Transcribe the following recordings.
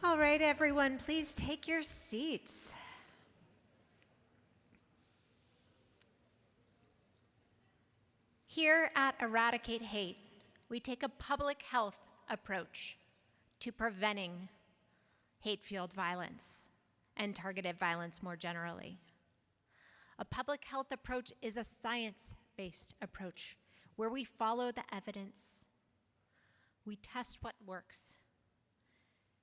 All right, everyone, please take your seats. Here at Eradicate Hate, we take a public health approach to preventing hate-fueled violence and targeted violence more generally. A public health approach is a science-based approach where we follow the evidence, we test what works,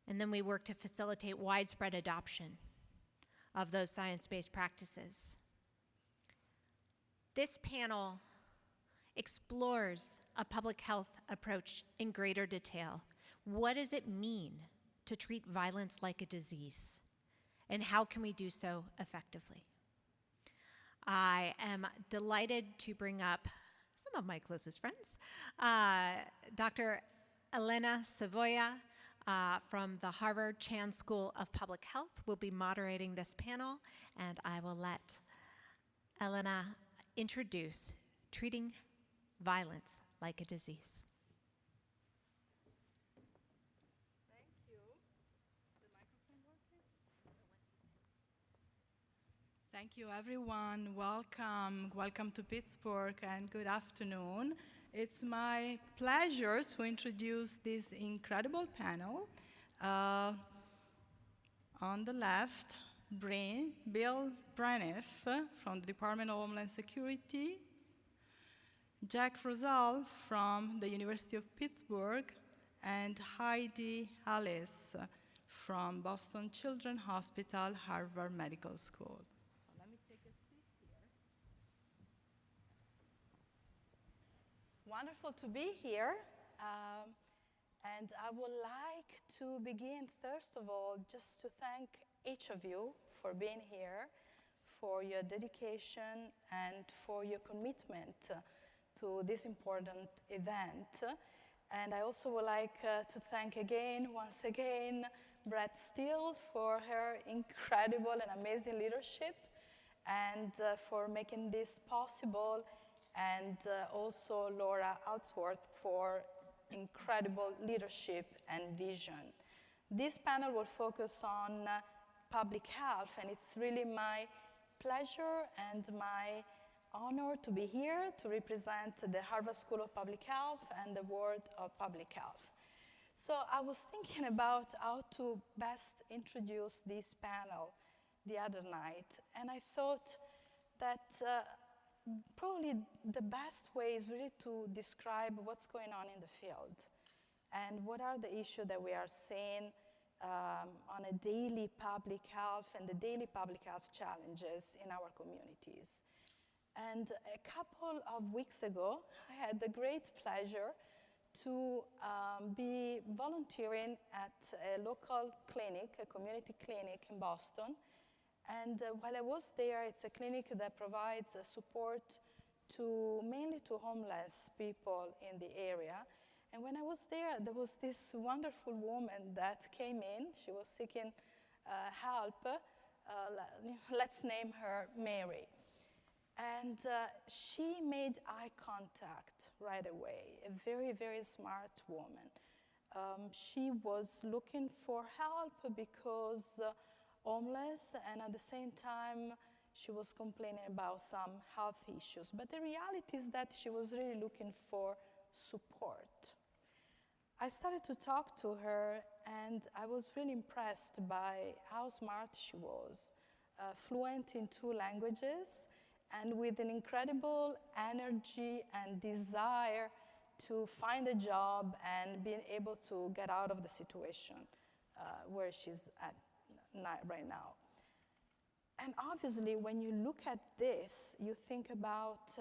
and then we work to facilitate widespread adoption of those science-based practices. This panel explores a public health approach in greater detail. What does it mean to treat violence like a disease? And how can we do so effectively? I am delighted to bring up some of my closest friends. Dr. Elena Savoia from the Harvard Chan School of Public Health will be moderating this panel, and I will let Elena introduce treating violence like a disease. Thank you. Is the microphone working? Thank you, everyone. Welcome to Pittsburgh, and good afternoon. It's my pleasure to introduce this incredible panel. On the left, Bill Braniff from the Department of Homeland Security, Jack Rosal from the University of Pittsburgh, and Heidi Alice from Boston Children's Hospital, Harvard Medical School. Let me take a seat here. Wonderful to be here. And I would like to begin, first of all, just to thank each of you for being here, for your dedication, and for your commitment to this important event. And I also would like to thank once again, Brett Steele for her incredible and amazing leadership and for making this possible, and also Laura Alsworth for incredible leadership and vision. This panel will focus on public health, and it's really my pleasure and my honor to be here to represent the Harvard School of Public Health and the world of public health. So I was thinking about how to best introduce this panel the other night, and I thought that probably the best way is really to describe what's going on in the field and what are the issues that we are seeing on a daily public health and the daily public health challenges in our communities. And a couple of weeks ago, I had the great pleasure to be volunteering at a local clinic, a community clinic in Boston. And while I was there, it's a clinic that provides support mainly to homeless people in the area. And when I was there was this wonderful woman that came in. She was seeking help. Let's name her Mary. And she made eye contact right away, a very, very smart woman. She was looking for help because homeless, and at the same time, she was complaining about some health issues. But the reality is that she was really looking for support. I started to talk to her, and I was really impressed by how smart she was, fluent in 2 languages, and with an incredible energy and desire to find a job and being able to get out of the situation where she's at right now. And obviously, when you look at this, you think about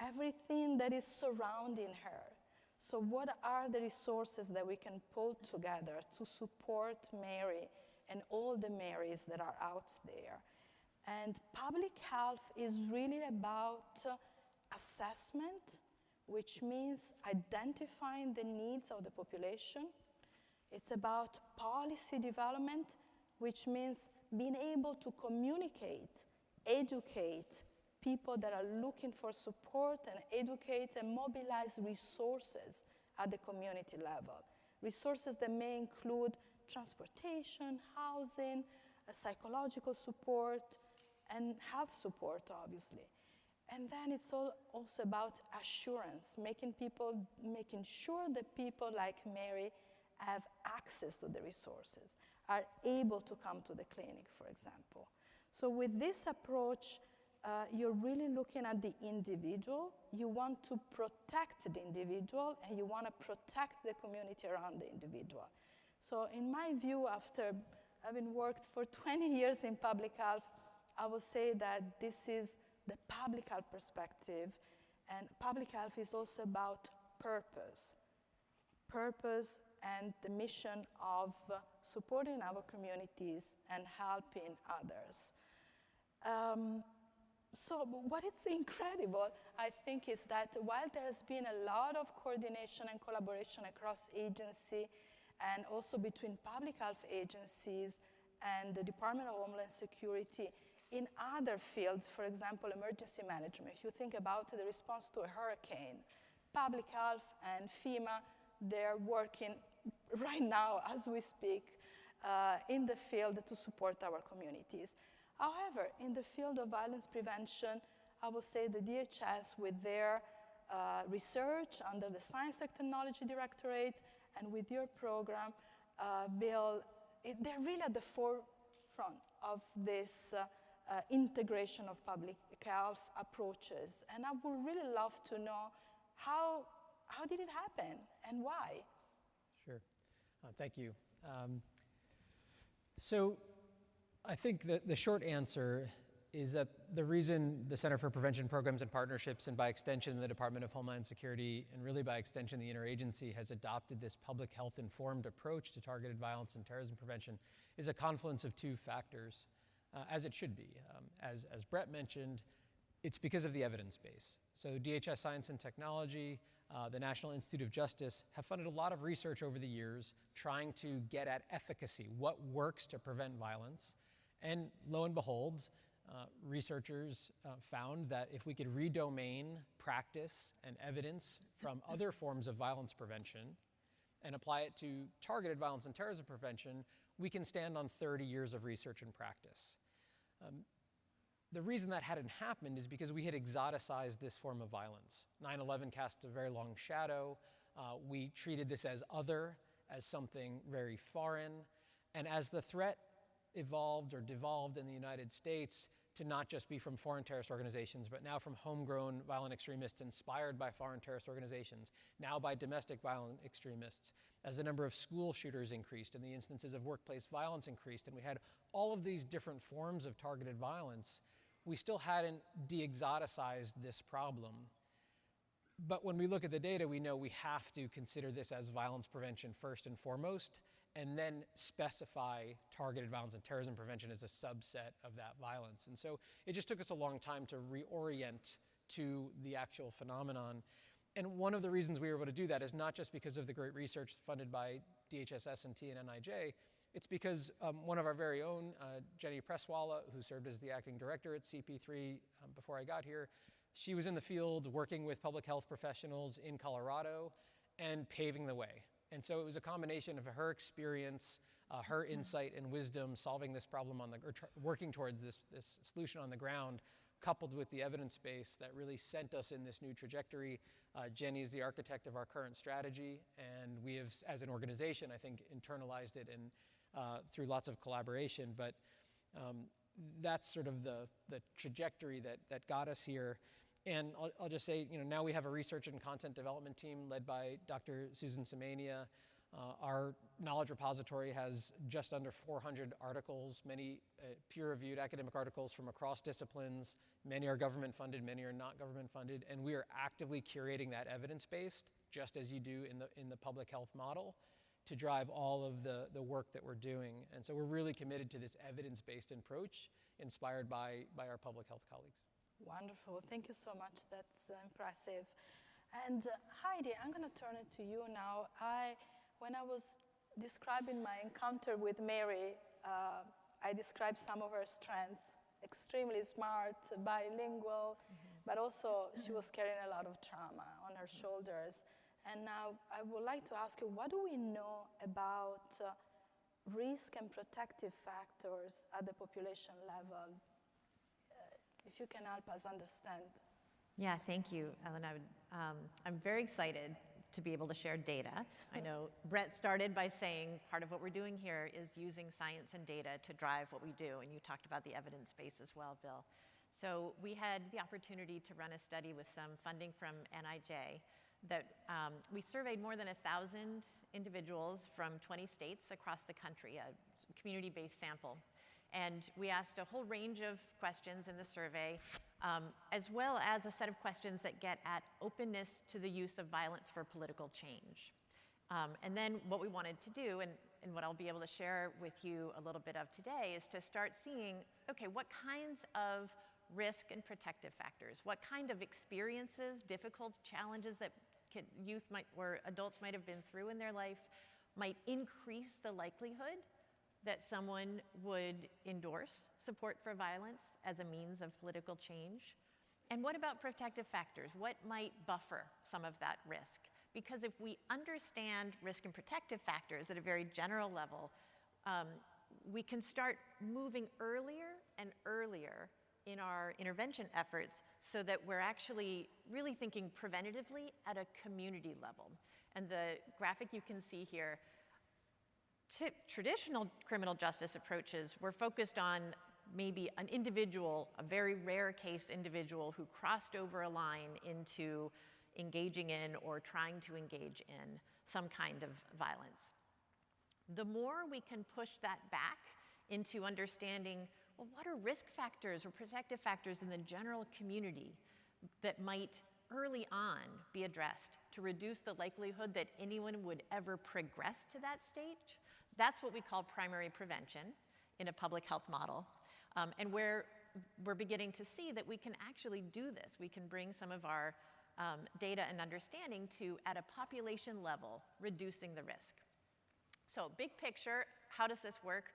everything that is surrounding her. So what are the resources that we can pull together to support Mary and all the Marys that are out there? And public health is really about assessment, which means identifying the needs of the population. It's about policy development, which means being able to communicate, educate people that are looking for support, and educate and mobilize resources at the community level. Resources that may include transportation, housing, psychological support, and health support, obviously. And then it's also about assurance, making sure that people like Mary have access to the resources, are able to come to the clinic, for example. So with this approach, you're really looking at the individual. You want to protect the individual, and you want to protect the community around the individual. So in my view, after having worked for 20 years in public health, I will say that this is the public health perspective, and public health is also about purpose. Purpose and the mission of supporting our communities and helping others. So what is incredible, I think, is that while there has been a lot of coordination and collaboration across agency and also between public health agencies and the Department of Homeland Security in other fields, for example, emergency management. If you think about the response to a hurricane, public health and FEMA, they're working right now as we speak in the field to support our communities. However, in the field of violence prevention, I will say the DHS with their research under the Science and Technology Directorate and with your program, Bill, they're really at the forefront of this integration of public health approaches. And I would really love to know how did it happen and why? Sure. Thank you. So I think that the short answer is that the reason the Center for Prevention Programs and Partnerships, and by extension the Department of Homeland Security, and really by extension the interagency, has adopted this public health informed approach to targeted violence and terrorism prevention is a confluence of two factors, as it should be. As Brett mentioned, it's because of the evidence base. So DHS Science and Technology, the National Institute of Justice have funded a lot of research over the years trying to get at efficacy, what works to prevent violence. And lo and behold, researchers found that if we could redomain practice and evidence from other forms of violence prevention and apply it to targeted violence and terrorism prevention, we can stand on 30 years of research and practice. The reason that hadn't happened is because we had exoticized this form of violence. 9/11 cast a very long shadow. We treated this as other, as something very foreign. And as the threat evolved or devolved in the United States to not just be from foreign terrorist organizations, but now from homegrown violent extremists inspired by foreign terrorist organizations, now by domestic violent extremists, as the number of school shooters increased and the instances of workplace violence increased, and we had all of these different forms of targeted violence, we still hadn't de-exoticized this problem. But when we look at the data, we know we have to consider this as violence prevention first and foremost, and then specify targeted violence and terrorism prevention as a subset of that violence. And so it just took us a long time to reorient to the actual phenomenon. And one of the reasons we were able to do that is not just because of the great research funded by DHS S&T and NIJ, it's because one of our very own, Jenny Presswalla, who served as the acting director at CP3 before I got here, she was in the field working with public health professionals in Colorado and paving the way. And so it was a combination of her experience, her insight and wisdom solving this problem working towards this solution on the ground, coupled with the evidence base that really sent us in this new trajectory. Jenny is the architect of our current strategy, and we have, as an organization, I think, internalized it and through lots of collaboration. But that's sort of the trajectory that got us here. And I'll just say, now we have a research and content development team led by Dr. Susan Semenya. Our knowledge repository has just under 400 articles, many peer-reviewed academic articles from across disciplines. Many are government-funded, many are not government-funded, and we are actively curating that evidence-based, just as you do in the public health model, to drive all of the work that we're doing. And so we're really committed to this evidence-based approach inspired by our public health colleagues. Wonderful. Thank you so much. That's impressive. And Heidi, I'm going to turn it to you now. When I was describing my encounter with Mary, I described some of her strengths. Extremely smart, bilingual, but also she was carrying a lot of trauma on her shoulders. And now I would like to ask you, what do we know about risk and protective factors at the population level, if you can help us understand. Yeah, thank you, Ellen. I'm very excited to be able to share data. I know Brett started by saying part of what we're doing here is using science and data to drive what we do, and you talked about the evidence base as well, Bill. So we had the opportunity to run a study with some funding from NIJ that we surveyed more than 1,000 individuals from 20 states across the country, a community-based sample. And we asked a whole range of questions in the survey, as well as a set of questions that get at openness to the use of violence for political change. And then what we wanted to do, and what I'll be able to share with you a little bit of today, is to start seeing, okay, what kinds of risk and protective factors, what kind of experiences, difficult challenges that youth might, or adults might have been through in their life might increase the likelihood that someone would endorse support for violence as a means of political change? And what about protective factors? What might buffer some of that risk? Because if we understand risk and protective factors at a very general level, we can start moving earlier and earlier in our intervention efforts so that we're actually really thinking preventatively at a community level. And the graphic you can see here, traditional criminal justice approaches were focused on maybe an individual, a very rare case individual who crossed over a line into engaging in or trying to engage in some kind of violence. The more we can push that back into understanding, well, what are risk factors or protective factors in the general community that might early on be addressed to reduce the likelihood that anyone would ever progress to that stage? That's what we call primary prevention in a public health model, and where we're beginning to see that we can actually do this. We can bring some of our data and understanding to, at a population level, reducing the risk. So big picture, how does this work?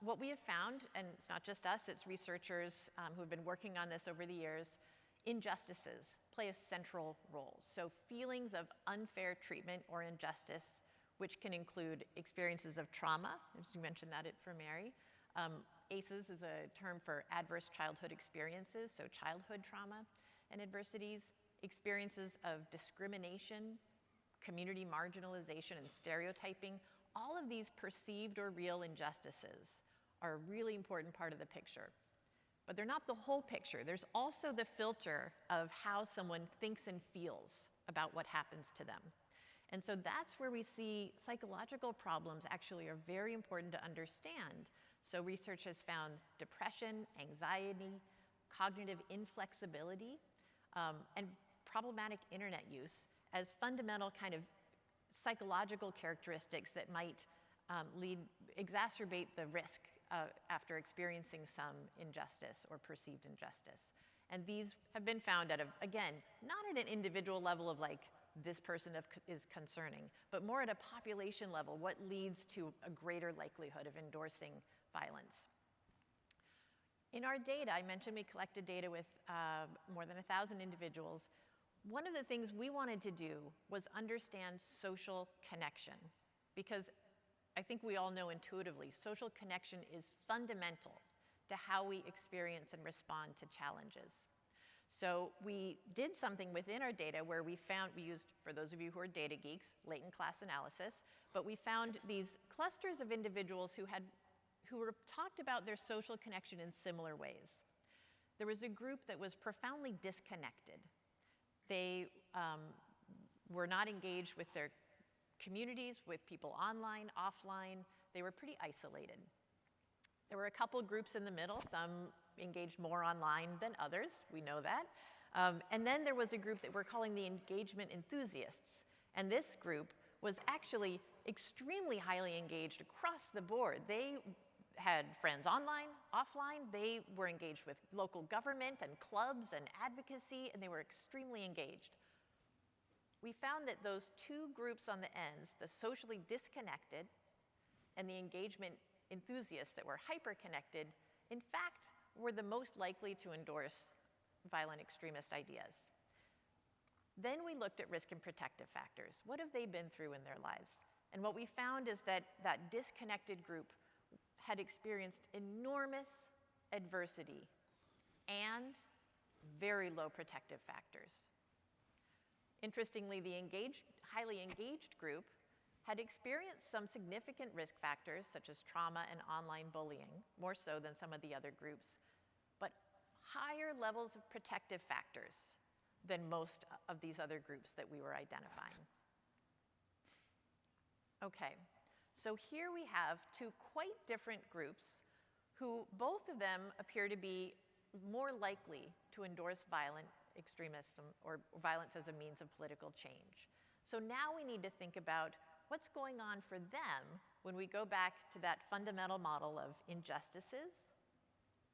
What we have found, and it's not just us, it's researchers who have been working on this over the years, injustices play a central role. So feelings of unfair treatment or injustice, which can include experiences of trauma, as you mentioned that for Mary. ACEs is a term for adverse childhood experiences, so childhood trauma and adversities, experiences of discrimination, community marginalization and stereotyping. All of these perceived or real injustices are a really important part of the picture. But they're not the whole picture. There's also the filter of how someone thinks and feels about what happens to them. And so that's where we see psychological problems actually are very important to understand. So research has found depression, anxiety, cognitive inflexibility, and problematic internet use as fundamental kind of psychological characteristics that might exacerbate the risk after experiencing some injustice or perceived injustice. And these have been found at, again, not at an individual level of like, this person is concerning, but more at a population level, what leads to a greater likelihood of endorsing violence. In our data, I mentioned we collected data with more than 1,000 individuals. One of the things we wanted to do was understand social connection, because I think we all know intuitively, social connection is fundamental to how we experience and respond to challenges. So we did something within our data where we used, for those of you who are data geeks, latent class analysis, but we found these clusters of individuals who talked about their social connection in similar ways. There was a group that was profoundly disconnected. They were not engaged with their communities, with people online, offline. They were pretty isolated. There were a couple groups in the middle, some engaged more online than others, we know that. And then there was a group that we're calling the engagement enthusiasts. And this group was actually extremely highly engaged across the board. They had friends online, offline, they were engaged with local government and clubs and advocacy, and they were extremely engaged. We found that those two groups on the ends, the socially disconnected and the engagement enthusiasts that were hyper-connected, in fact, were the most likely to endorse violent extremist ideas. Then we looked at risk and protective factors. What have they been through in their lives? And what we found is that that disconnected group had experienced enormous adversity and very low protective factors. Interestingly, the highly engaged group had experienced some significant risk factors such as trauma and online bullying, more so than some of the other groups, but higher levels of protective factors than most of these other groups that we were identifying. Okay, so here we have two quite different groups who both of them appear to be more likely to endorse violent extremism or violence as a means of political change. So now we need to think about what's going on for them when we go back to that fundamental model of injustices,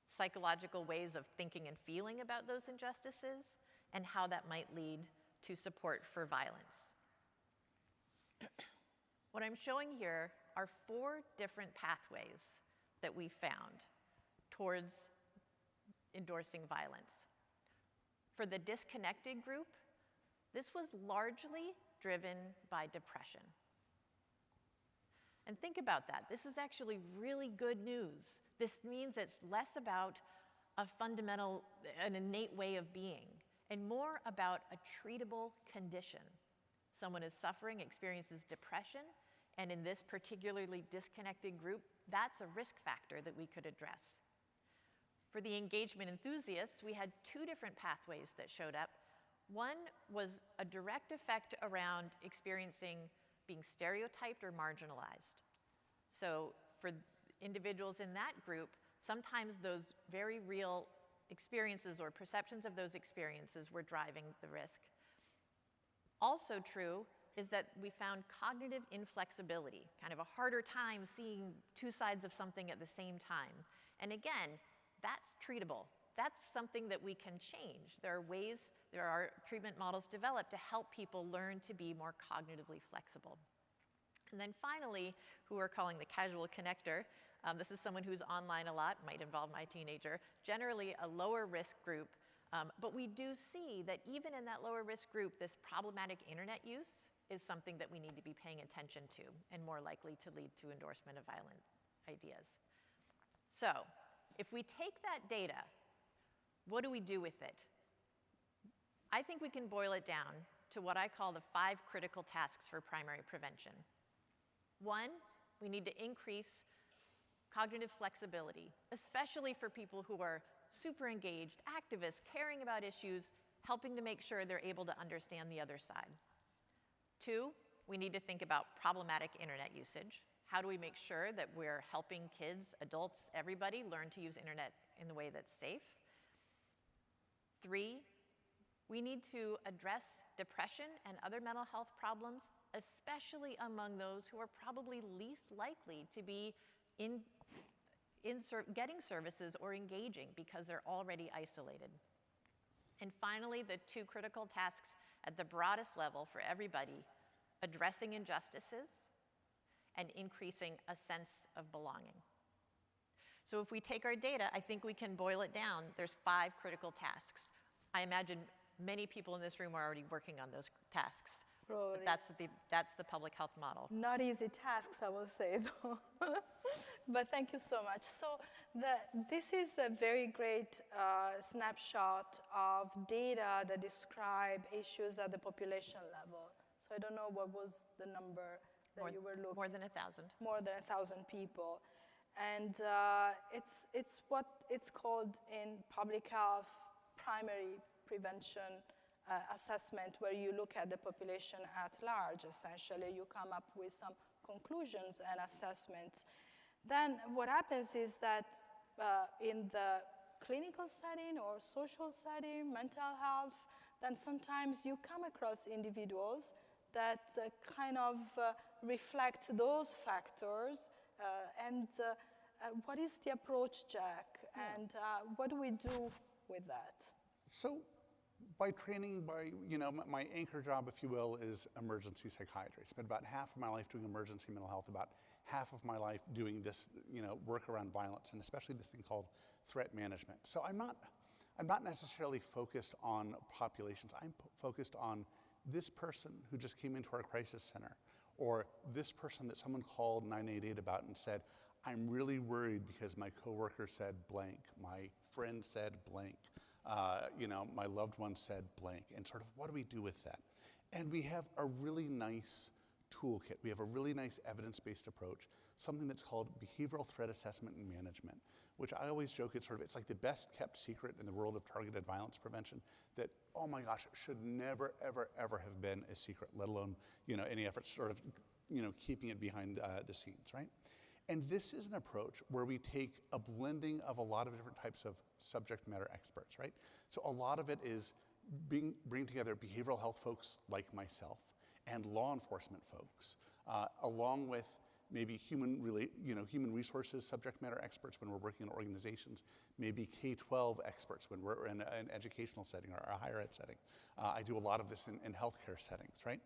psychological ways of thinking and feeling about those injustices, and how that might lead to support for violence. What I'm showing here are 4 different pathways that we found towards endorsing violence. For the disconnected group, this was largely driven by depression. And think about that. This is actually really good news. This means it's less about a fundamental, an innate way of being, and more about a treatable condition. Someone is suffering, experiences depression, and in this particularly disconnected group, that's a risk factor that we could address. For the engagement enthusiasts, we had 2 different pathways that showed up. One was a direct effect around experiencing being stereotyped or marginalized. So for individuals in that group, sometimes those very real experiences or perceptions of those experiences were driving the risk. Also true is that we found cognitive inflexibility, kind of a harder time seeing 2 sides of something at the same time. And again, that's treatable. That's something that we can change. There are treatment models developed to help people learn to be more cognitively flexible. And then finally, who we're calling the casual connector, this is someone who's online a lot, might involve my teenager, generally a lower risk group, but we do see that even in that lower risk group, this problematic internet use is something that we need to be paying attention to and more likely to lead to endorsement of violent ideas. So, if we take that data, what do we do with it? I think we can boil it down to what I call the 5 critical tasks for primary prevention. 1, we need to increase cognitive flexibility, especially for people who are super engaged, activists, caring about issues, helping to make sure they're able to understand the other side. 2, we need to think about problematic internet usage. How do we make sure that we're helping kids, adults, everybody learn to use internet in the way that's safe? 3, we need to address depression and other mental health problems, especially among those who are probably least likely to be getting services or engaging because they're already isolated. And finally, the 2 critical tasks at the broadest level for everybody, addressing injustices and increasing a sense of belonging. So if we take our data, I think we can boil it down. There's 5 critical tasks. I imagine many people in this room are already working on those tasks. But that's the public health model. Not easy tasks, I will say, though. But thank you so much. So this is a very great snapshot of data that describe issues at the population level. So I don't know what was the number that you were looking. More than 1,000. More than 1,000 people. And it's what it's called in public health primary prevention assessment, where you look at the population at large, essentially. You come up with some conclusions and assessments. Then what happens is that in the clinical setting or social setting, mental health, then sometimes you come across individuals that kind of reflect those factors. What is the approach, Jack? And what do we do with that? So by training, my anchor job, if you will, is emergency psychiatry. I spent about half of my life doing emergency mental health, about half of my life doing this, work around violence, and especially this thing called threat management. So I'm not necessarily focused on populations. I'm focused on this person who just came into our crisis center, Or this person that someone called 988 about and said, I'm really worried because my coworker said blank, my friend said blank, my loved one said blank, and sort of what do we do with that? And we have a really nice toolkit. We have a really nice evidence-based approach, something that's called behavioral threat assessment and management, which I always joke it's like the best kept secret in the world of targeted violence prevention that, oh my gosh, should never, ever, ever have been a secret, let alone, any efforts sort of, keeping it behind the scenes, right? And this is an approach where we take a blending of a lot of different types of subject matter experts, right? So a lot of it is bring together behavioral health folks like myself and law enforcement folks, along with maybe human resources subject matter experts when we're working in organizations, maybe K-12 experts when we're in an educational setting or a higher ed setting. I do a lot of this in healthcare settings, right?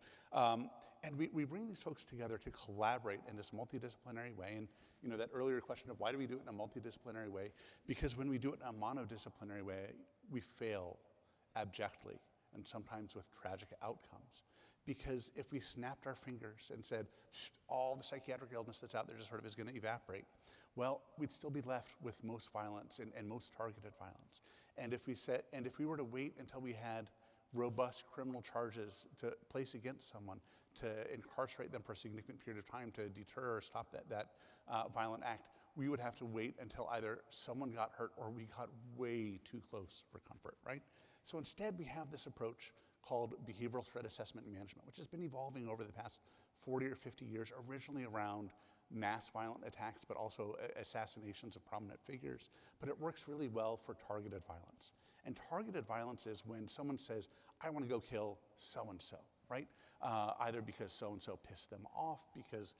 And we bring these folks together to collaborate in this multidisciplinary way. And that earlier question of why do we do it in a multidisciplinary way? Because when we do it in a monodisciplinary way, we fail abjectly and sometimes with tragic outcomes. Because if we snapped our fingers and said, all the psychiatric illness that's out there just sort of is going to evaporate, well, we'd still be left with most violence and most targeted violence. And if we were to wait until we had robust criminal charges to place against someone, to incarcerate them for a significant period of time to deter or stop that violent act, we would have to wait until either someone got hurt or we got way too close for comfort, right? So instead, we have this approach called behavioral threat assessment and management, which has been evolving over the past 40 or 50 years, originally around mass violent attacks, but also assassinations of prominent figures. But it works really well for targeted violence. And targeted violence is when someone says, I want to go kill so-and-so, right? Either because so-and-so pissed them off, because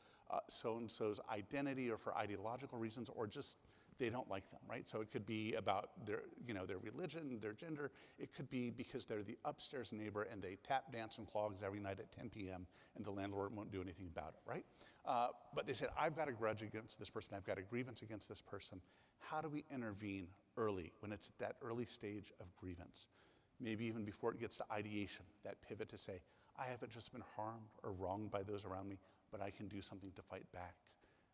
so-and-so's identity or for ideological reasons, or just they don't like them, right? So it could be about their religion, their gender. It could be because they're the upstairs neighbor and they tap dance and clogs every night at 10 p.m. and the landlord won't do anything about it, right? But they said, I've got a grudge against this person. I've got a grievance against this person. How do we intervene early when it's at that early stage of grievance? Maybe even before it gets to ideation, that pivot to say, I haven't just been harmed or wronged by those around me, but I can do something to fight back.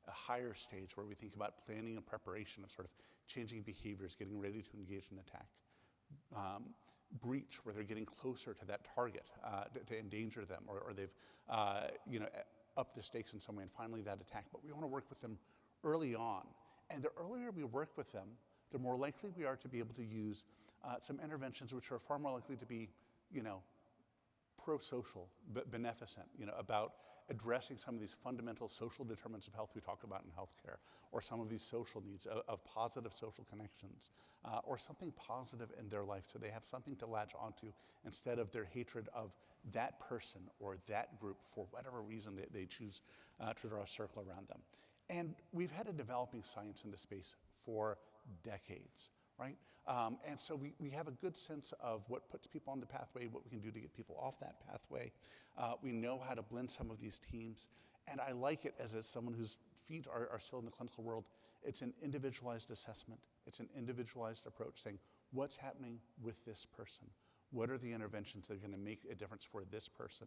A higher stage where we think about planning and preparation of sort of changing behaviors, getting ready to engage in attack. Breach, where they're getting closer to that target to endanger them, or they've upped the stakes in some way, and finally that attack. But we want to work with them early on. And the earlier we work with them, the more likely we are to be able to use some interventions which are far more likely to be, pro-social, beneficent, about addressing some of these fundamental social determinants of health we talk about in healthcare, or some of these social needs of positive social connections, or something positive in their life so they have something to latch onto instead of their hatred of that person or that group for whatever reason they choose to draw a circle around them. And we've had a developing science in this space for decades, right? And so we have a good sense of what puts people on the pathway, what we can do to get people off that pathway. We know how to blend some of these teams. And I like it as someone whose feet are still in the clinical world. It's an individualized assessment. It's an individualized approach saying, what's happening with this person? What are the interventions that are going to make a difference for this person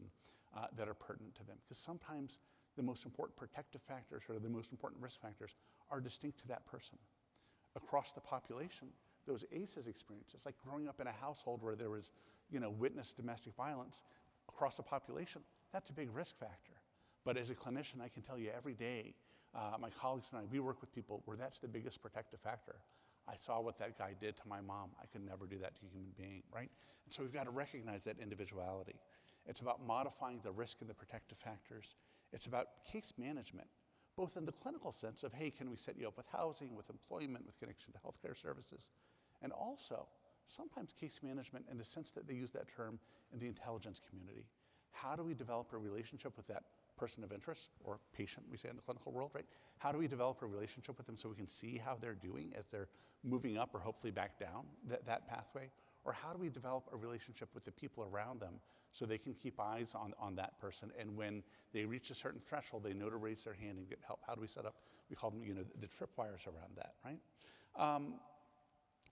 that are pertinent to them? Because sometimes the most important protective factors or the most important risk factors are distinct to that person. Across the population, those ACEs experiences, like growing up in a household where there was, witnessed domestic violence across the population, that's a big risk factor. But as a clinician, I can tell you every day, my colleagues and I, we work with people where that's the biggest protective factor. I saw what that guy did to my mom. I could never do that to a human being, right? And so we've got to recognize that individuality. It's about modifying the risk and the protective factors. It's about case management, both in the clinical sense of, hey, can we set you up with housing, with employment, with connection to healthcare services, and also sometimes case management in the sense that they use that term in the intelligence community. How do we develop a relationship with that person of interest, or patient, we say in the clinical world, right? How do we develop a relationship with them so we can see how they're doing as they're moving up or hopefully back down that pathway? Or how do we develop a relationship with the people around them so they can keep eyes on that person, and when they reach a certain threshold, they know to raise their hand and get help? How do we set up, we call them, the tripwires around that, right?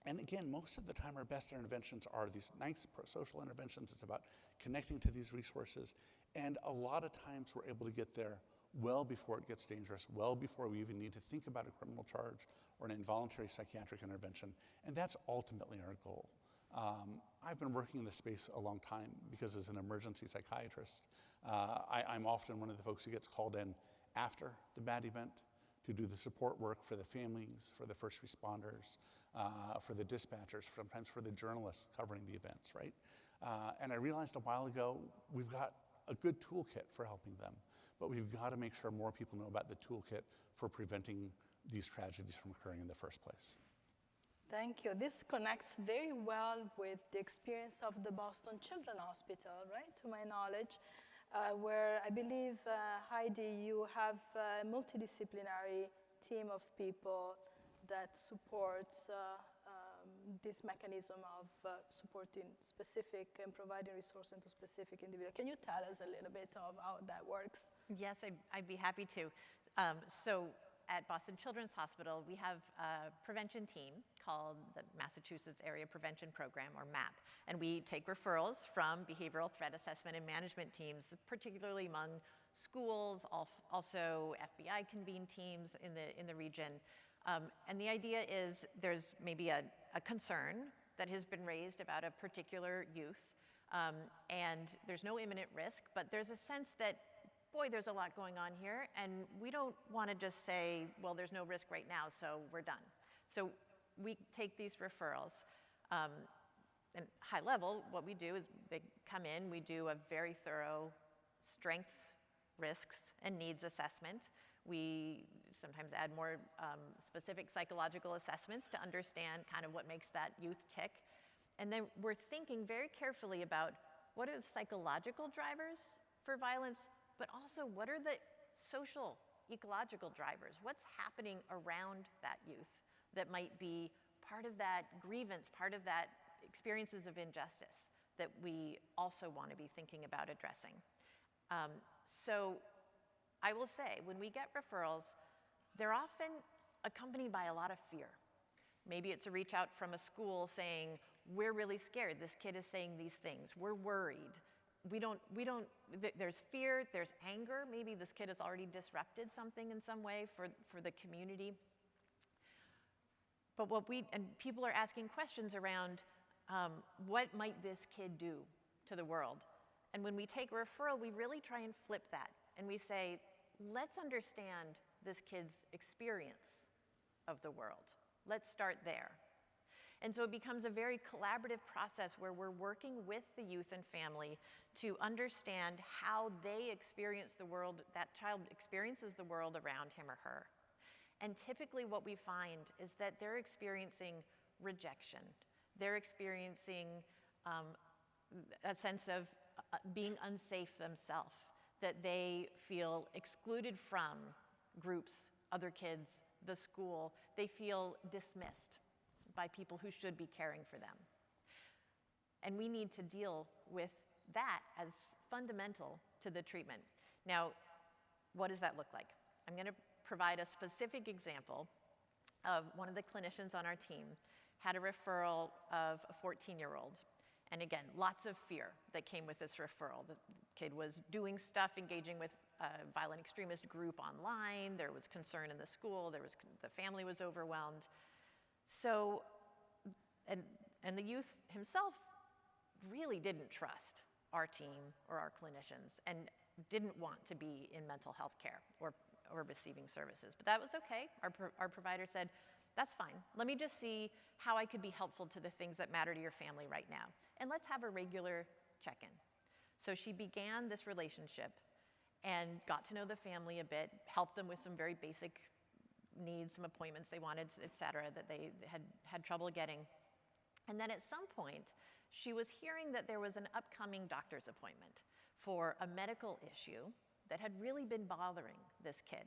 And again, most of the time our best interventions are these nice pro-social interventions. It's about connecting to these resources. And a lot of times we're able to get there well before it gets dangerous, well before we even need to think about a criminal charge or an involuntary psychiatric intervention. And that's ultimately our goal. I've been working in this space a long time because as an emergency psychiatrist, I'm often one of the folks who gets called in after the bad event to do the support work for the families, for the first responders, for the dispatchers, sometimes for the journalists covering the events, right? And I realized a while ago, we've got a good toolkit for helping them, but we've got to make sure more people know about the toolkit for preventing these tragedies from occurring in the first place. Thank you. This connects very well with the experience of the Boston Children's Hospital, right, to my knowledge, where I believe, Heidi, you have a multidisciplinary team of people that supports this mechanism of supporting specific and providing resources to specific individuals. Can you tell us a little bit of how that works? Yes, I'd be happy to. So at Boston Children's Hospital, we have a prevention team called the Massachusetts Area Prevention Program, or MAP. And we take referrals from behavioral threat assessment and management teams, particularly among schools, also FBI convened teams in the region. And the idea is there's maybe a concern that has been raised about a particular youth, and there's no imminent risk, but there's a sense that, boy, there's a lot going on here, and we don't want to just say, well, there's no risk right now, so we're done. So we take these referrals. And high level, what we do is they come in, we do a very thorough strengths, risks, and needs assessment. We sometimes add more specific psychological assessments to understand kind of what makes that youth tick. And then we're thinking very carefully about what are the psychological drivers for violence, but also what are the social, ecological drivers? What's happening around that youth that might be part of that grievance, part of that experiences of injustice that we also want to be thinking about addressing. So I will say, when we get referrals, they're often accompanied by a lot of fear. Maybe it's a reach out from a school saying, we're really scared, this kid is saying these things, we're worried. There's fear, there's anger, maybe this kid has already disrupted something in some way for the community. But people are asking questions around what might this kid do to the world? And when we take a referral, we really try and flip that. And we say, let's understand this kid's experience of the world. Let's start there. And so it becomes a very collaborative process where we're working with the youth and family to understand how they experience the world, that child experiences the world around him or her. And typically what we find is that they're experiencing rejection. They're experiencing a sense of being unsafe themselves, that they feel excluded from groups, other kids, the school. They feel dismissed by people who should be caring for them. And we need to deal with that as fundamental to the treatment. Now, what does that look like? I'm going to provide a specific example of one of the clinicians on our team had a referral of a 14-year-old. And again, lots of fear that came with this referral. The kid was doing stuff, engaging with a violent extremist group online. There was concern in the school. The family was overwhelmed. So, and the youth himself really didn't trust our team or our clinicians and didn't want to be in mental health care or receiving services. But that was okay. Our provider said, that's fine. Let me just see how I could be helpful to the things that matter to your family right now. And let's have a regular check-in. So she began this relationship and got to know the family a bit, helped them with some very basic needs, some appointments they wanted, et cetera, that they had trouble getting. And then at some point, she was hearing that there was an upcoming doctor's appointment for a medical issue that had really been bothering this kid.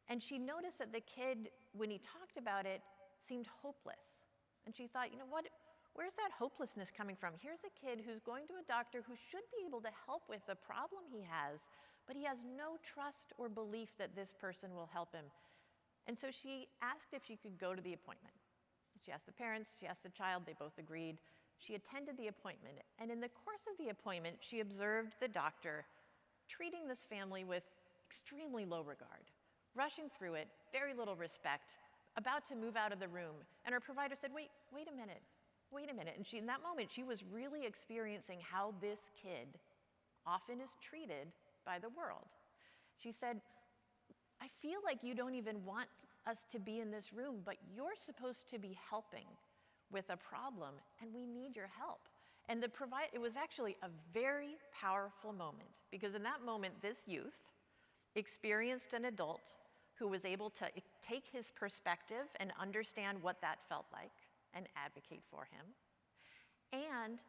And she noticed that the kid, when he talked about it, seemed hopeless. And she thought, you know what, where's that hopelessness coming from? Here's a kid who's going to a doctor who should be able to help with the problem he has, but he has no trust or belief that this person will help him. And so she asked if she could go to the appointment. She asked the parents, she asked the child, they both agreed. She attended the appointment, and in the course of the appointment, she observed the doctor treating this family with extremely low regard, rushing through it, very little respect, about to move out of the room. And her provider said, wait a minute. And in that moment, she was really experiencing how this kid often is treated by the world. She said, I feel like you don't even want us to be in this room, but you're supposed to be helping with a problem, and we need your help. And it was actually a very powerful moment, because in that moment, this youth experienced an adult who was able to take his perspective and understand what that felt like and advocate for him. And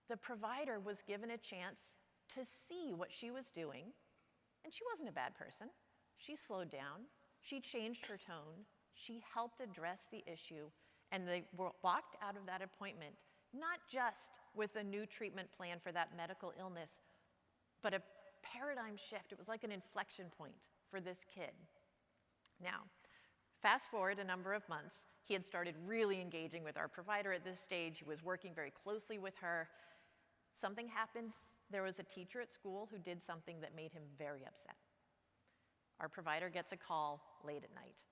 the provider was given a chance to see what she was doing, and she wasn't a bad person. She slowed down, she changed her tone, she helped address the issue, and they walked out of that appointment not just with a new treatment plan for that medical illness, but a paradigm shift. It was like an inflection point for this kid. Now, fast forward a number of months, he had started really engaging with our provider at this stage. He was working very closely with her. Something happened. There was a teacher at school who did something that made him very upset. Our provider gets a call late at night,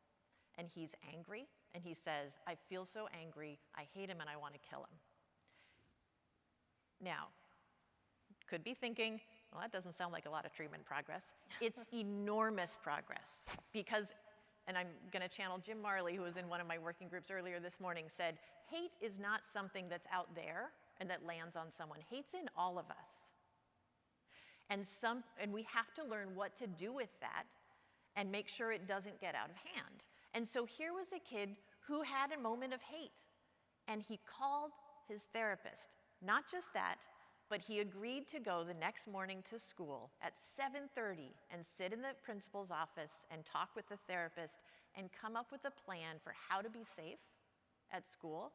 and he's angry, and he says, I feel so angry, I hate him, and I want to kill him. Now, could be thinking, well, that doesn't sound like a lot of treatment progress. It's enormous progress, because, and I'm going to channel Jim Marley, who was in one of my working groups earlier this morning, said, hate is not something that's out there and that lands on someone. Hate's in all of us. And we have to learn what to do with that and make sure it doesn't get out of hand. And so here was a kid who had a moment of hate, and he called his therapist. Not just that, but he agreed to go the next morning to school at 7:30 and sit in the principal's office and talk with the therapist and come up with a plan for how to be safe at school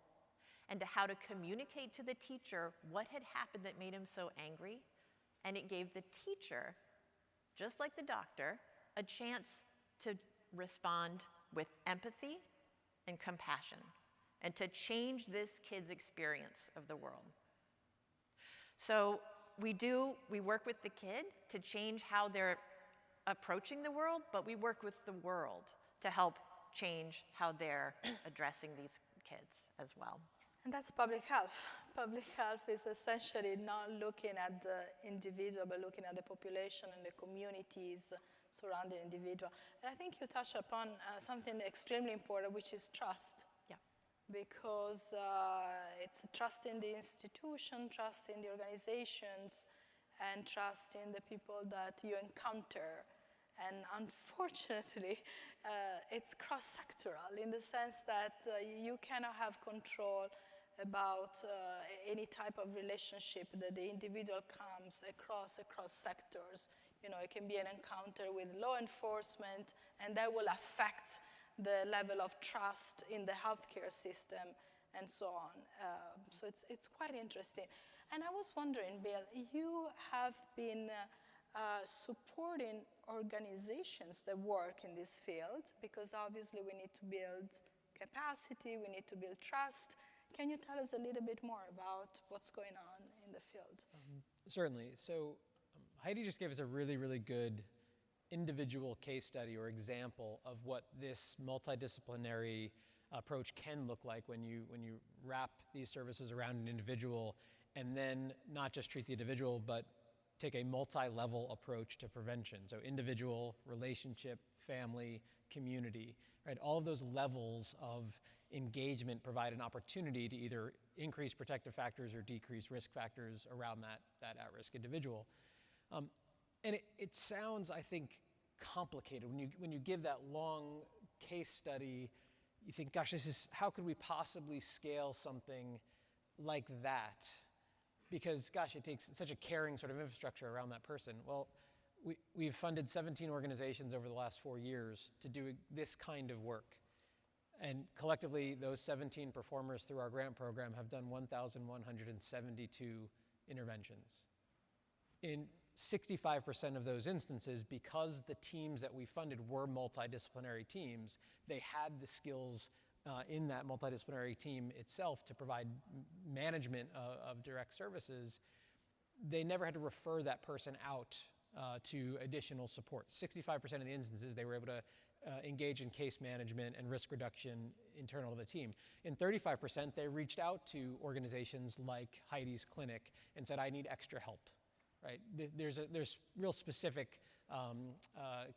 and to how to communicate to the teacher what had happened that made him so angry. And it gave the teacher, just like the doctor, a chance to respond with empathy and compassion and to change this kid's experience of the world. So we work with the kid to change how they're approaching the world, but we work with the world to help change how they're addressing these kids as well. And that's public health. Public health is essentially not looking at the individual, but looking at the population and the communities surrounding the individual. And I think you touched upon something extremely important, which is trust. Yeah. Because it's trust in the institution, trust in the organizations, and trust in the people that you encounter. And unfortunately, it's cross-sectoral in the sense that you cannot have control about any type of relationship that the individual comes across sectors. You know, it can be an encounter with law enforcement, and that will affect the level of trust in the healthcare system, and so on. So it's quite interesting. And I was wondering, Bill, you have been supporting organizations that work in this field, because obviously we need to build capacity, we need to build trust. Can you tell us a little bit more about what's going on in the field? Certainly. So Heidi just gave us a really, really good individual case study or example of what this multidisciplinary approach can look like when you wrap these services around an individual and then not just treat the individual, but take a multi-level approach to prevention. So individual, relationship, family, community, right? All of those levels of engagement provide an opportunity to either increase protective factors or decrease risk factors around that at-risk individual. And it sounds, I think, complicated. When you give that long case study, you think, gosh, how could we possibly scale something like that? Because, gosh, it takes such a caring sort of infrastructure around that person. Well, we've funded 17 organizations over the last 4 years to do this kind of work. And collectively, those 17 performers through our grant program have done 1,172 interventions. In 65% of those instances, because the teams that we funded were multidisciplinary teams, they had the skills in that multidisciplinary team itself to provide management of direct services, they never had to refer that person out to additional support. 65% of the instances, they were able to engage in case management and risk reduction internal to the team. In 35%, they reached out to organizations like Heidi's Clinic and said, I need extra help, right? There's real specific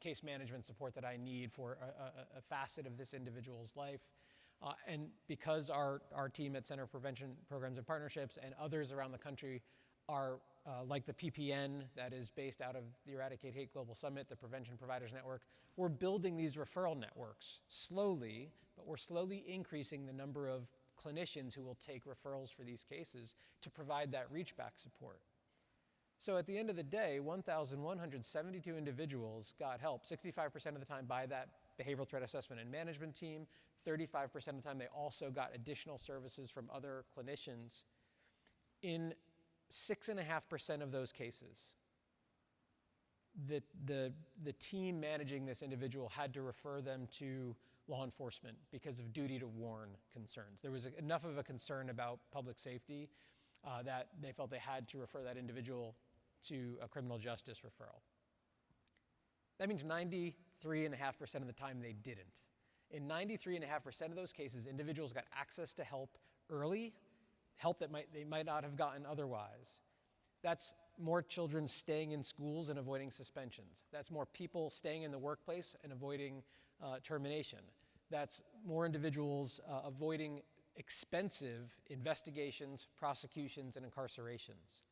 case management support that I need for a facet of this individual's life. And because our team at Center for Prevention Programs and Partnerships and others around the country are like the PPN that is based out of the Eradicate Hate Global Summit, the Prevention Providers Network, we're building these referral networks slowly, but we're slowly increasing the number of clinicians who will take referrals for these cases to provide that reach back support. So at the end of the day, 1,172 individuals got help, 65% of the time by that behavioral threat assessment and management team, 35% of the time they also got additional services from other clinicians. In 6.5% of those cases, the team managing this individual had to refer them to law enforcement because of duty to warn concerns. There was enough of a concern about public safety that they felt they had to refer that individual to a criminal justice referral. That means 93.5% of the time they didn't. In 93.5% of those cases, individuals got access to help early, help that they might not have gotten otherwise. That's more children staying in schools and avoiding suspensions. That's more people staying in the workplace and avoiding termination. That's more individuals avoiding expensive investigations, prosecutions, and incarcerations.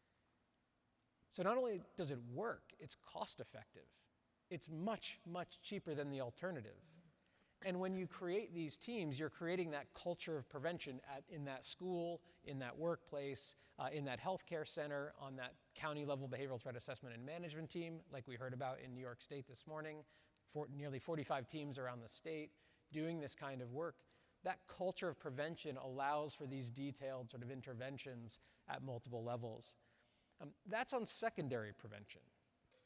So not only does it work, it's cost effective. It's much, much cheaper than the alternative. And when you create these teams, you're creating that culture of prevention in that school, in that workplace, in that healthcare center, on that county level behavioral threat assessment and management team, like we heard about in New York State this morning, nearly 45 teams around the state doing this kind of work. That culture of prevention allows for these detailed sort of interventions at multiple levels. That's on secondary prevention,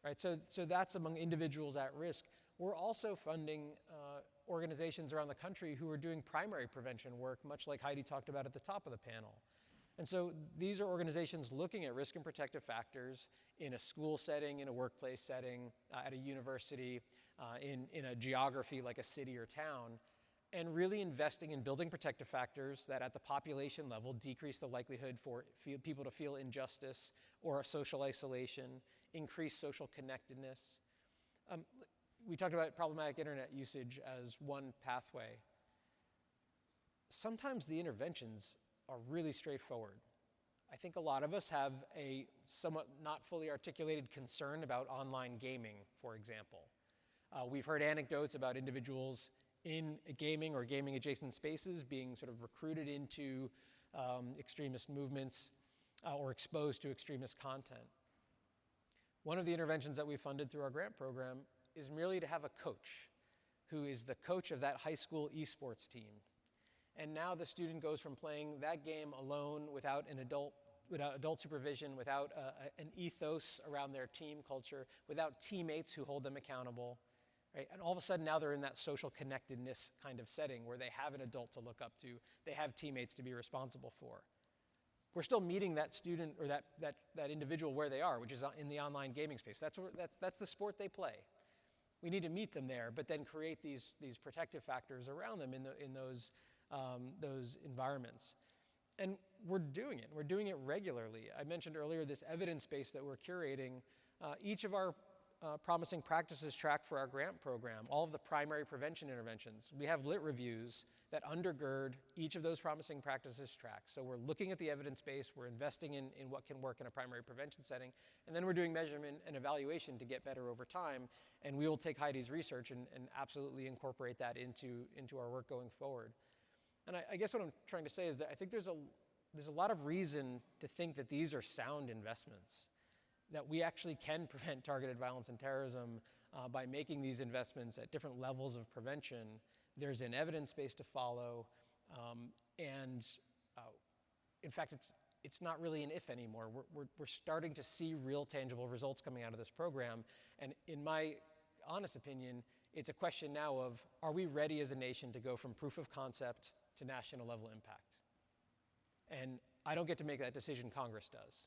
right? So that's among individuals at risk. We're also funding organizations around the country who are doing primary prevention work, much like Heidi talked about at the top of the panel. And so these are organizations looking at risk and protective factors in a school setting, in a workplace setting, at a university, in a geography like a city or town, and really investing in building protective factors that at the population level decrease the likelihood for people to feel injustice or social isolation, increase social connectedness. We talked about problematic internet usage as one pathway. Sometimes the interventions are really straightforward. I think a lot of us have a somewhat not fully articulated concern about online gaming, for example. We've heard anecdotes about individuals in gaming or gaming adjacent spaces being sort of recruited into extremist movements or exposed to extremist content. One of the interventions that we funded through our grant program is merely to have a coach who is the coach of that high school esports team. And now the student goes from playing that game alone without adult supervision, without an ethos around their team culture, without teammates who hold them accountable, right? And all of a sudden now they're in that social connectedness kind of setting where they have an adult to look up to, they have teammates to be responsible for. We're still meeting that student or that individual where they are, which is in the online gaming space. That's the sport they play. We need to meet them there, but then create these protective factors around them in those environments. And we're doing it. We're doing it regularly. I mentioned earlier this evidence base that we're curating. Each of our promising practices track for our grant program, all of the primary prevention interventions. We have lit reviews that undergird each of those promising practices tracks. So we're looking at the evidence base, we're investing in what can work in a primary prevention setting, and then we're doing measurement and evaluation to get better over time, and we will take Heidi's research and absolutely incorporate that into our work going forward. And I guess what I'm trying to say is that I think there's a lot of reason to think that these are sound investments, that we actually can prevent targeted violence and terrorism by making these investments at different levels of prevention. There's an evidence base to follow, and in fact, it's not really an if anymore. We're starting to see real tangible results coming out of this program, and in my honest opinion, it's a question now of, are we ready as a nation to go from proof of concept to national level impact. And I don't get to make that decision, Congress does.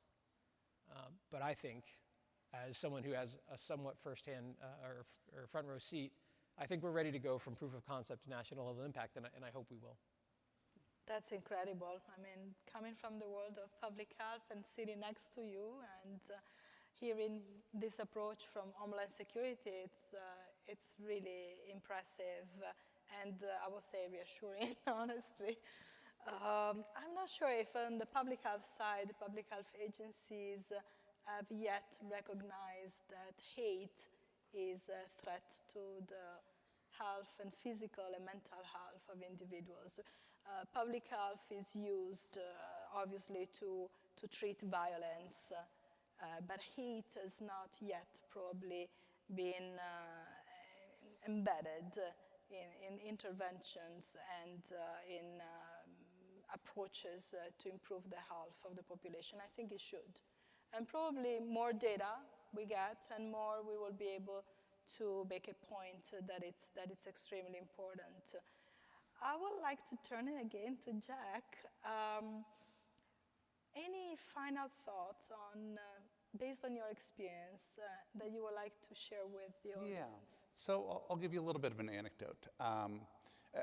But I think, as someone who has a somewhat firsthand or front row seat, I think we're ready to go from proof of concept to national level impact, and I hope we will. That's incredible. I mean, coming from the world of public health and sitting next to you and hearing this approach from Homeland Security, it's really impressive and I would say reassuring, honestly. I'm not sure if on the public health side, the public health agencies have yet recognized that hate is a threat to the health and physical and mental health of individuals. Public health is used, obviously, to treat violence, but hate has not yet probably been embedded in interventions and in approaches to improve the health of the population. I think it should. And probably more data we get and more we will be able to make a point that it's extremely important. I would like to turn it again to Jack. Any final thoughts on, based on your experience, that you would like to share with the audience? Yeah, so I'll give you a little bit of an anecdote.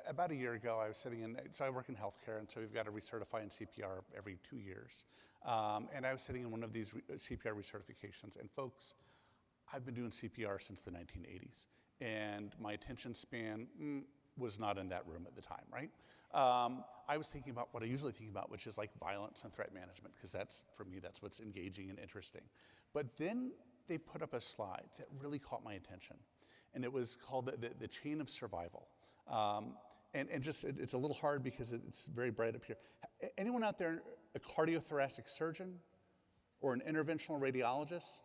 About a year ago, I was sitting in, so I work in healthcare, and so we've got to recertify in CPR every 2 years. And I was sitting in one of these CPR recertifications, and folks, I've been doing CPR since the 1980s, and my attention span was not in that room at the time, right? I was thinking about what I usually think about, which is like violence and threat management, because that's, for me, that's what's engaging and interesting. But then they put up a slide that really caught my attention, and it was called the chain of survival. And just, it's a little hard because it's very bright up here. Anyone out there a cardiothoracic surgeon or an interventional radiologist?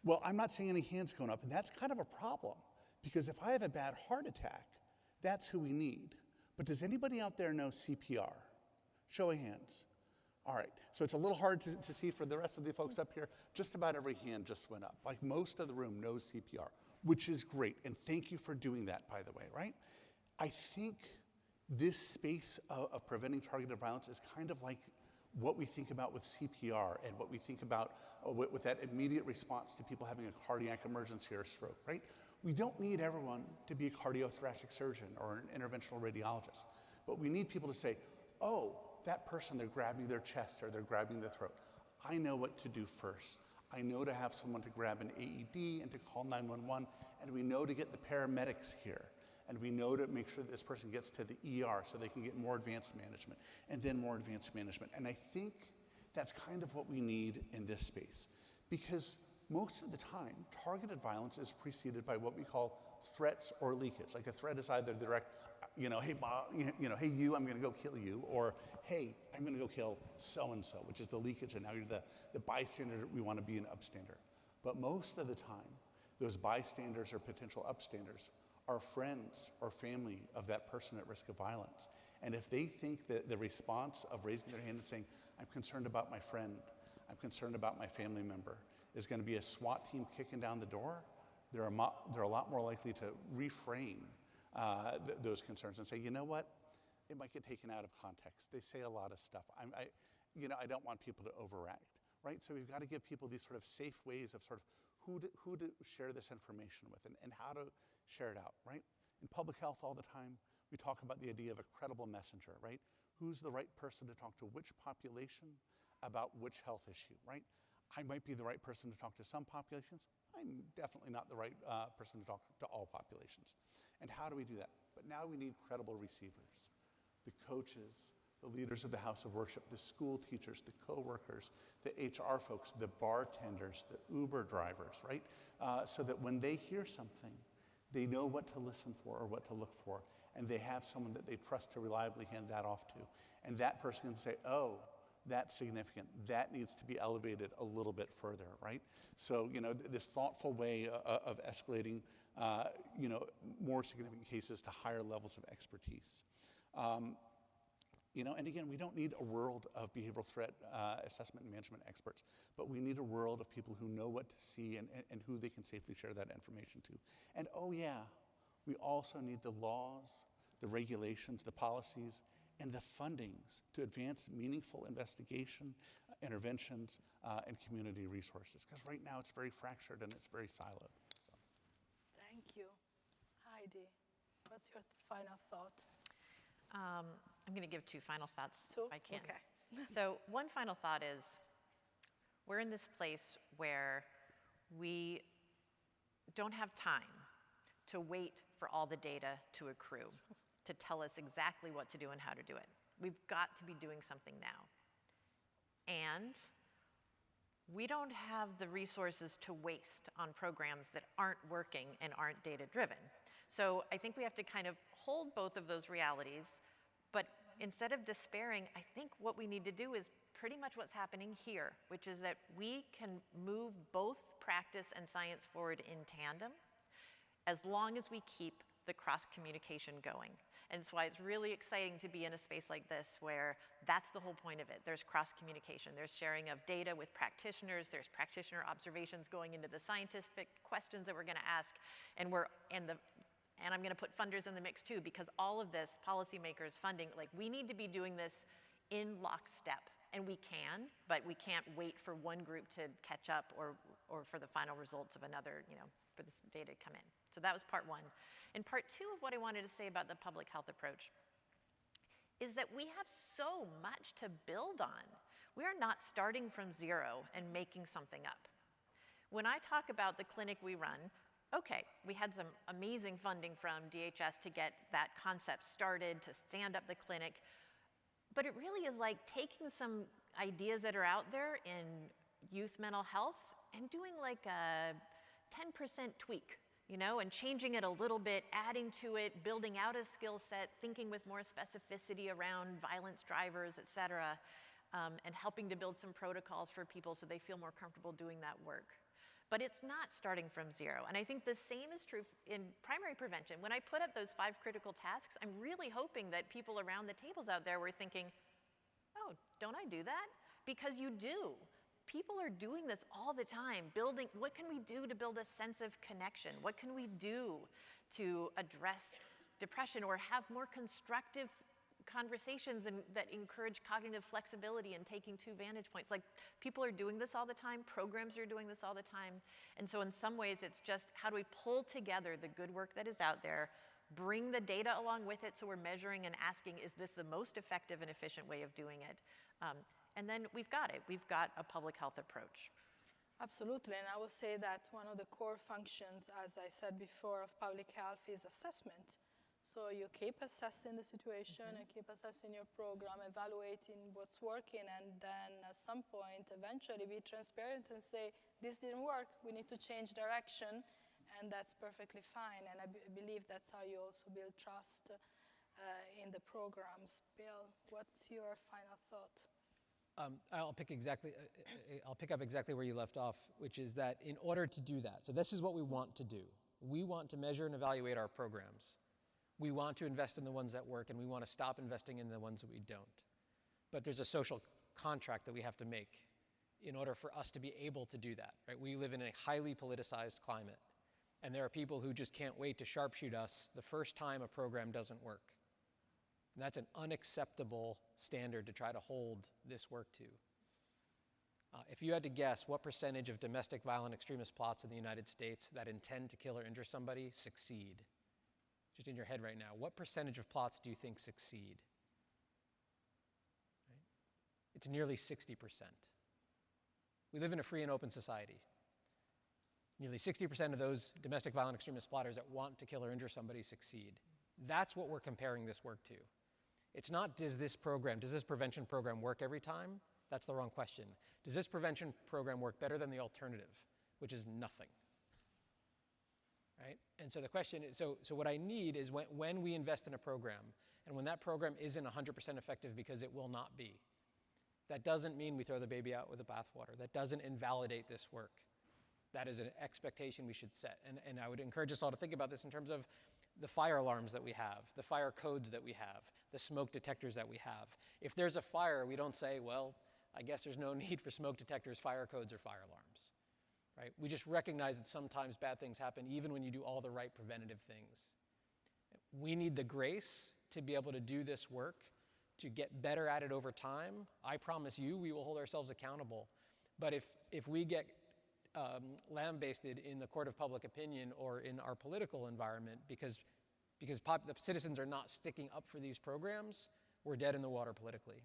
Well, I'm not seeing any hands going up, and that's kind of a problem, because if I have a bad heart attack, that's who we need. But does anybody out there know CPR? Show of hands. All right, so it's a little hard to see for the rest of the folks up here. Just about every hand just went up. Like most of the room knows CPR, which is great, and thank you for doing that, by the way, right? I think this space of preventing targeted violence is kind of like what we think about with CPR and what we think about with that immediate response to people having a cardiac emergency or a stroke, right? We don't need everyone to be a cardiothoracic surgeon or an interventional radiologist, but we need people to say, oh, that person, they're grabbing their chest or they're grabbing their throat. I know what to do first. I know to have someone to grab an AED and to call 911, and we know to get the paramedics here. And we know to make sure that this person gets to the ER so they can get more advanced management, and then more advanced management. And I think that's kind of what we need in this space. Because most of the time, targeted violence is preceded by what we call threats or leakage. Like a threat is either direct, hey, Bob, hey, you, I'm gonna go kill you, or hey, I'm gonna go kill so-and-so, which is the leakage, and now you're the bystander, we wanna be an upstander. But most of the time, those bystanders or potential upstanders are friends or family of that person at risk of violence. And if they think that the response of raising their hand and saying, I'm concerned about my friend, I'm concerned about my family member, is gonna be a SWAT team kicking down the door, they're a lot more likely to reframe those concerns and say, you know what, it might get taken out of context. They say a lot of stuff. I don't want people to overact, right? So we've got to give people these sort of safe ways of sort of who to share this information with and how to share it out, right? In public health all the time, we talk about the idea of a credible messenger, right? Who's the right person to talk to which population about which health issue, right? I might be the right person to talk to some populations. I'm definitely not the right person to talk to all populations. And how do we do that? But now we need credible receivers, the coaches, the leaders of the house of worship, the school teachers, the co-workers, the HR folks, the bartenders, the Uber drivers, right? So that when they hear something, they know what to listen for or what to look for, and they have someone that they trust to reliably hand that off to. And that person can say, oh, that's significant. That needs to be elevated a little bit further, right? So, this thoughtful way of escalating, more significant cases to higher levels of expertise. And again, we don't need a world of behavioral threat assessment and management experts, but we need a world of people who know what to see and who they can safely share that information to. And oh yeah, we also need the laws, the regulations, the policies, and the fundings to advance meaningful investigation, interventions, and community resources. Because right now it's very fractured and it's very siloed. Thank you. Heidi, what's your final thought? I'm going to give 2 final thoughts Two? if I can. Okay. So one final thought is we're in this place where we don't have time to wait for all the data to accrue to tell us exactly what to do and how to do it. We've got to be doing something now. And we don't have the resources to waste on programs that aren't working and aren't data-driven. So I think we have to kind of hold both of those realities, but instead of despairing, I think what we need to do is pretty much what's happening here, which is that we can move both practice and science forward in tandem as long as we keep the cross-communication going. And that's why it's really exciting to be in a space like this where that's the whole point of it. There's cross-communication. There's sharing of data with practitioners. There's practitioner observations going into the scientific questions that we're going to ask. And I'm going to put funders in the mix too, because all of this, policymakers, funding, like we need to be doing this in lockstep. And we can, but we can't wait for one group to catch up or for the final results of another, for this data to come in. So that was part 1. And part 2 of what I wanted to say about the public health approach is that we have so much to build on. We are not starting from zero and making something up. When I talk about the clinic we run, okay, we had some amazing funding from DHS to get that concept started, to stand up the clinic. But it really is like taking some ideas that are out there in youth mental health and doing like a 10% tweak, and changing it a little bit, adding to it, building out a skill set, thinking with more specificity around violence drivers, et cetera, and helping to build some protocols for people so they feel more comfortable doing that work. But it's not starting from zero. And I think the same is true in primary prevention. When I put up those 5 critical tasks, I'm really hoping that people around the tables out there were thinking, oh, don't I do that? Because you do. People are doing this all the time, building, what can we do to build a sense of connection? What can we do to address depression or have more constructive conversations that encourage cognitive flexibility and taking 2 vantage points? Like, people are doing this all the time, programs are doing this all the time. And so in some ways, it's just how do we pull together the good work that is out there, bring the data along with it so we're measuring and asking, is this the most effective and efficient way of doing it? And then we've got it. We've got a public health approach. Absolutely, and I will say that one of the core functions, as I said before, of public health is assessment. So you keep assessing the situation, you keep assessing your program, evaluating what's working, and then at some point, eventually be transparent and say, this didn't work, we need to change direction, and that's perfectly fine. And I believe that's how you also build trust in the programs. Bill, what's your final thought? I'll pick up exactly where you left off, which is that in order to do that, so this is what we want to do. We want to measure and evaluate our programs. We want to invest in the ones that work, and we want to stop investing in the ones that we don't. But there's a social contract that we have to make in order for us to be able to do that, right? We live in a highly politicized climate, and there are people who just can't wait to sharpshoot us the first time a program doesn't work. And that's an unacceptable standard to try to hold this work to. If you had to guess what percentage of domestic violent extremist plots in the United States that intend to kill or injure somebody succeed, just in your head right now, what percentage of plots do you think succeed? Right? It's nearly 60%. We live in a free and open society. Nearly 60% of those domestic violent extremist plotters that want to kill or injure somebody succeed. That's what we're comparing this work to. It's not, does this prevention program work every time? That's the wrong question. Does this prevention program work better than the alternative, which is nothing? Right? And so the question is, so what I need is when we invest in a program, and when that program isn't 100% effective because it will not be, that doesn't mean we throw the baby out with the bathwater. That doesn't invalidate this work. That is an expectation we should set. And I would encourage us all to think about this in terms of the fire alarms that we have, the fire codes that we have, the smoke detectors that we have. If there's a fire, we don't say, well, I guess there's no need for smoke detectors, fire codes, or fire alarms. Right? We just recognize that sometimes bad things happen even when you do all the right preventative things. We need the grace to be able to do this work, to get better at it over time. I promise you, we will hold ourselves accountable. But if we get lambasted in the court of public opinion or in our political environment because the citizens are not sticking up for these programs, we're dead in the water politically,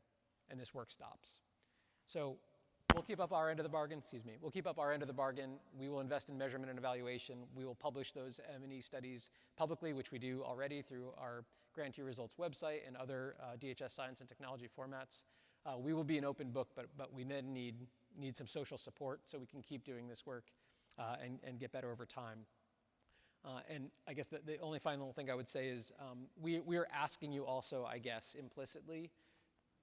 and this work stops. So we'll keep up our end of the bargain, We'll keep up our end of the bargain. We will invest in measurement and evaluation. We will publish those M&E studies publicly, which we do already through our grantee results website and other DHS science and technology formats. We will be an open book, but we then need some social support so we can keep doing this work and get better over time. And I guess the only final thing I would say is we are asking you also, I guess, implicitly,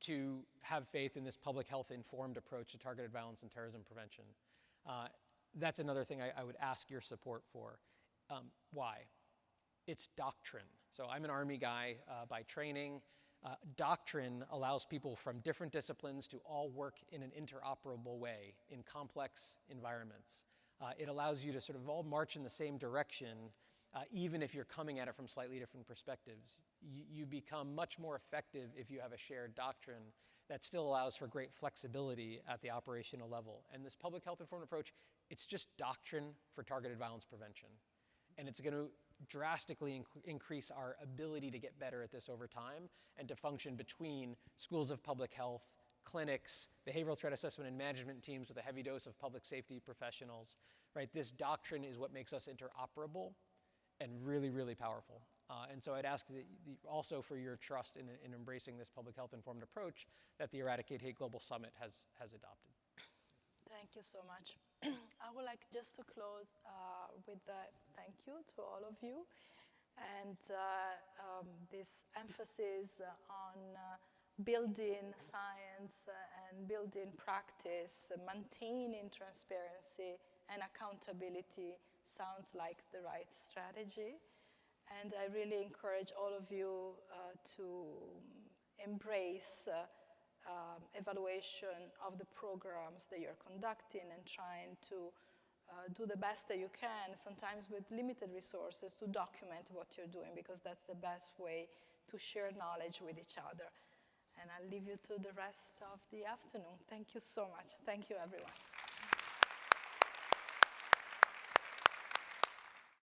to have faith in this public health informed approach to targeted violence and terrorism prevention. That's another thing I would ask your support for. Why? It's doctrine. So I'm an Army guy by training. Doctrine allows people from different disciplines to all work in an interoperable way in complex environments. It allows you to sort of all march in the same direction, even if you're coming at it from slightly different perspectives. You become much more effective if you have a shared doctrine that still allows for great flexibility at the operational level. And this public health informed approach, it's just doctrine for targeted violence prevention. And it's going to drastically increase our ability to get better at this over time and to function between schools of public health, clinics, behavioral threat assessment and management teams with a heavy dose of public safety professionals, right? This doctrine is what makes us interoperable and really, really powerful. And so I'd ask also for your trust in embracing this public health informed approach that the Eradicate Hate Global Summit has adopted. Thank you so much. I would like just to close with a thank you to all of you, and this emphasis on building science and building practice, maintaining transparency and accountability sounds like the right strategy. And I really encourage all of you to embrace evaluation of the programs that you're conducting and trying to do the best that you can, sometimes with limited resources, to document what you're doing, because that's the best way to share knowledge with each other. And I'll leave you to the rest of the afternoon. Thank you so much. Thank you, everyone.